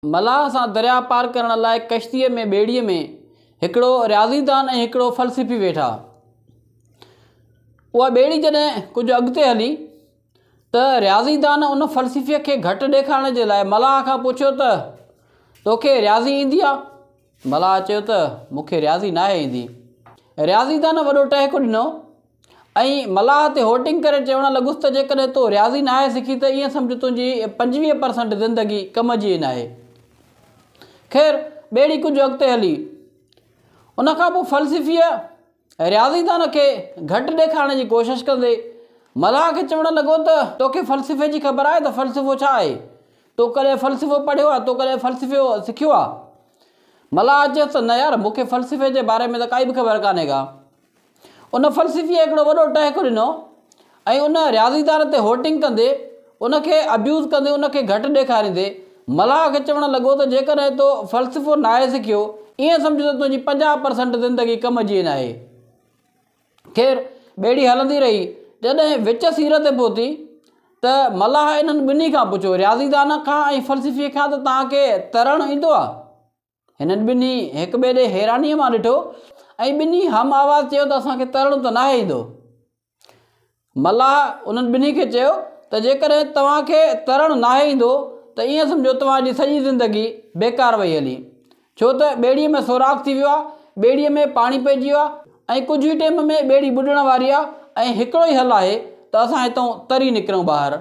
मलाह सां दरिया पार करण लाइ कश्तीअ में ॿेड़ीअ में हिकिड़ो रियाज़ीदान ऐं हिकिड़ो फ़लसफ़ी वेठा। उहा ॿेड़ी जॾहिं कुझु अॻिते हली त रियाज़ीदान उन फ़लसफ़ीअ खे घटि ॾेखारण जे लाइ मलाह खां पुछियो त तोखे रियाज़ी ईंदी आहे? मलाह चयो त मूंखे रियाज़ी नाहे ईंदी। रियाज़ीदान वॾो टहिको ॾिनो ऐं मलाह ते होटिंग करे चवणु लॻुसि त जेकॾहिं तो रियाज़ी नाहे सिखी त ईअं सम्झ तुंहिंजी 25% ज़िंदगी कम जी नाहे। ख़ैर ॿेड़ी कुझु अॻिते हली। उन खां पोइ फ़लसफ़ीअ रियाज़ीदान खे घटि ॾेखारण जी कोशिशि कंदे मलाह खे चवणु लॻो त तोखे फ़लसफ़े जी ख़बर आहे त फ़लसफ़ो छा आहे? तो कॾहिं फ़लसफ़ो पढ़ियो आहे? तो कॾहिं फ़लसफ़ो सिखियो आहे? मलाह चयोसि त न यार, मूंखे फ़लसफ़े जे बारे में त काई बि ख़बर कान्हे का। उन फ़लसफ़ीअ हिकिड़ो वॾो टहिको ॾिनो ऐं उन रियाज़ीदान ते होटिंग कंदे उनखे अब्यूज़ कंदे उनखे घटि ॾेखारींदे मलाह खे चवणु लॻो त जेकॾहिं तो फ़लसफ़ो नाहे सिखियो ईअं सम्झ त तुंहिंजी 50% ज़िंदगी कम जी नाहे। ख़ैर ॿेड़ी हलंदी रही। जॾहिं विच सीर ते पहुती त मलाह इन्हनि ॿिन्ही खां पुछियो, रियाज़ीदान खां ऐं फ़लसफ़ीअ खां, त तव्हांखे तरणु ईंदो आहे? हिननि ॿिन्ही हिक ॿिए ॾे हैरानीअ मां ॾिठो ऐं ॿिन्ही हम आवाज़ चयो त असांखे तरणु त नाहे ईंदो। मलाह उन्हनि ॿिन्ही खे चयो त जेकॾहिं तव्हांखे तरणु नाहे ईंदो त ईअं सम्झो तव्हांजी सॼी ज़िंदगी बेकार वई हली, छो त ॿेड़ीअ में सोराख़ थी वियो आहे, ॿेड़ीअ में पाणी पइजी वियो आहे ऐं कुझु ई टाइम में ॿेड़ी बुॾण वारी आहे ऐं हिकिड़ो ई हल आहे त असां हितां तरी निकिरूं ॿाहिरि।